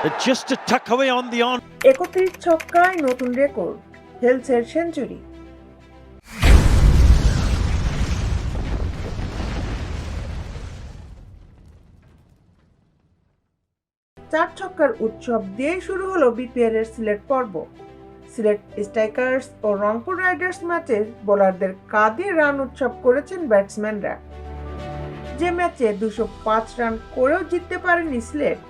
Just a tuck away on the on. 31 ছক্কায় নতুন record, হেলসের century. চার ছক্কার উৎসব দিয়ে শুরু হলো বিপিএল এর সিলেট পর্ব। সিলেট স্ট্রাইকার্স ও রংপুর রাইডার্স ম্যাচে বোলারদের কাঁদিয়ে রান উৎসব করেছেন ব্যাটসম্যানরা। যে ম্যাচে 205 রান করেও জিততে পারেনি সিলেট।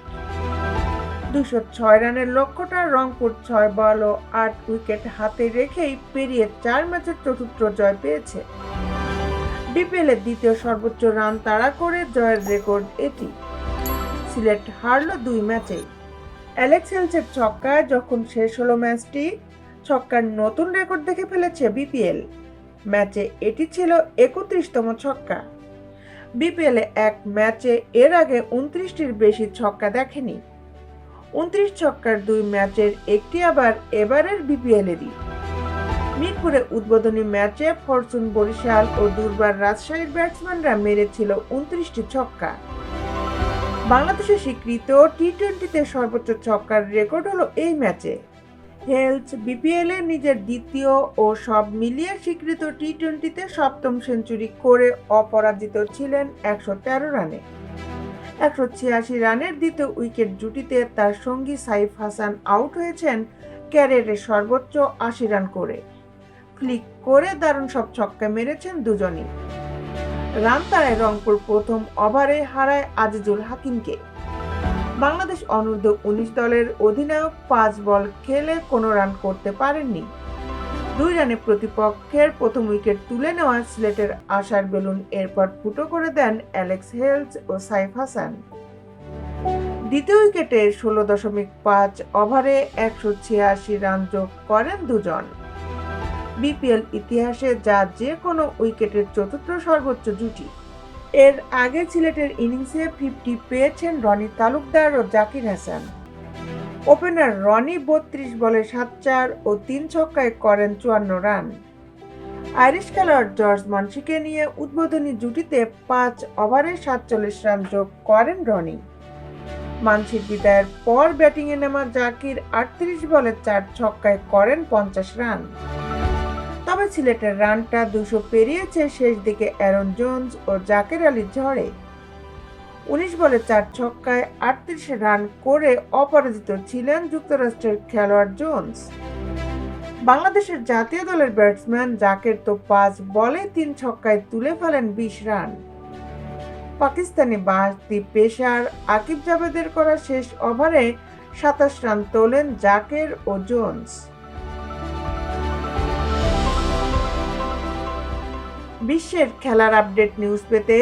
206 রানের লক্ষ্যটা রংপুর 6 বল ও 8 উইকেট হাতে রেখেই পেরিয়ে 4 ম্যাচের চতুর্থ জয় পেয়েছে। বিপিএল এর দ্বিতীয় সর্বোচ্চ রান তাড়া করে জয়ের রেকর্ড এটি। সিলেট হারল 2 ম্যাচেই। অ্যালেক্স হেলসের ছক্কায় যখন শেষ হলো ম্যাচটি, ছক্কার নতুন রেকর্ড দেখে ফেলেছে বিপিএল। ম্যাচে এটি ছিল 31তম ছক্কা। বিপিএল এ এক ম্যাচে এর আগে 29টির বেশি ছক্কা দেখেনি। 29 ছক্কার 2 ম্যাচের একটি আবার এবারের বিপিএলেরই। মিরপুরে উদ্বোধনী ম্যাচে ফরচুন বরিশাল ও দুর্বার রাজশাহীর ব্যাটসম্যানরা মেরেছিল 29টি ছক্কা। বাংলাদেশের স্বীকৃত টি-20তে সর্বোচ্চ ছক্কার রেকর্ড হলো এই ম্যাচে। হেলস বিপিএল এ নিজের দ্বিতীয় ও সব মিলিয়ে স্বীকৃত টি-20তে 7ম সেঞ্চুরি করে অপরাজিত ছিলেন 113 রানে। 186 রানের দ্বিতীয় উইকেট জুটিতে তার সঙ্গী সাইফ হাসান আউট হয়েছেন ক্যারিয়ারের সর্বোচ্চ 80 রান করে। ফ্লিক করে দারুণ সব ছক্কা মেরেছেন দুজনই। রান তাড়ায় রংপুর প্রথম ওভারে হারায় আজিজুল হাকিমকে। বাংলাদেশ অনূর্ধ্ব-19 দলের অধিনায়ক 5 বল খেলে কোনো রান করতে পারেননি। 2 রানে প্রতিপক্ষের প্রথম উইকেট তুলে নেওয়া সিলেটের আশার বেলুন এরপর ফুটো করে দেন অ্যালেক্স হেলস ও সাইফ হাসান। দ্বিতীয় উইকেটে 16.5 ওভারে 186 রান যোগ করেন দুজন। বিপিএল ইতিহাসে যা যে কোনো উইকেটের চতুর্থ সর্বোচ্চ জুটি। এর আগে সিলেটের ইনিংসে 50 পেয়েছেন রনি তালুকদার ও জাকির হাসান। ওপেনার রনি 32 বলে 7 ও 3 ছক্কায় করেন 54 রান। আইরিশ খেলোয়াড় জর্জ মানসিকে নিয়ে উদ্বোধনী জুটিতে 5 ওভারে 47 রান যোগ করেন রনি। মানসির বিদায়ের পর ব্যাটিংয়ে নামা জাকির 38 বলে 4 ছক্কায় করেন 50 রান। তবে সিলেটের রানটা 200 পেরিয়েছে শেষ দিকে অ্যারন জোন্স ও জাকের আলীর ঝড়ে। 19 বলে 4 ছক্কায় 38 রান করে অপরাজিত ছিলেন যুক্তরাষ্ট্রের খেলোয়াড় জোন্স। বাংলাদেশের জাতীয় দলের ব্যাটসম্যান জাকের তো 5 বলে 3 ছক্কায় তুলে ফেলেন 20 রান। পাকিস্তানি বাঁহাতি পেসার আকিব জাভেদের করা শেষ ওভারে 27 রান তোলেন জাকের ও জোন্স। বিশ্বের খেলার আপডেট নিউজ পেতে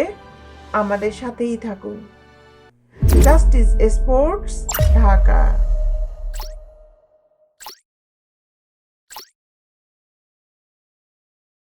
আমাদের সাথেই থাকুন। Justice sports, Dhaka.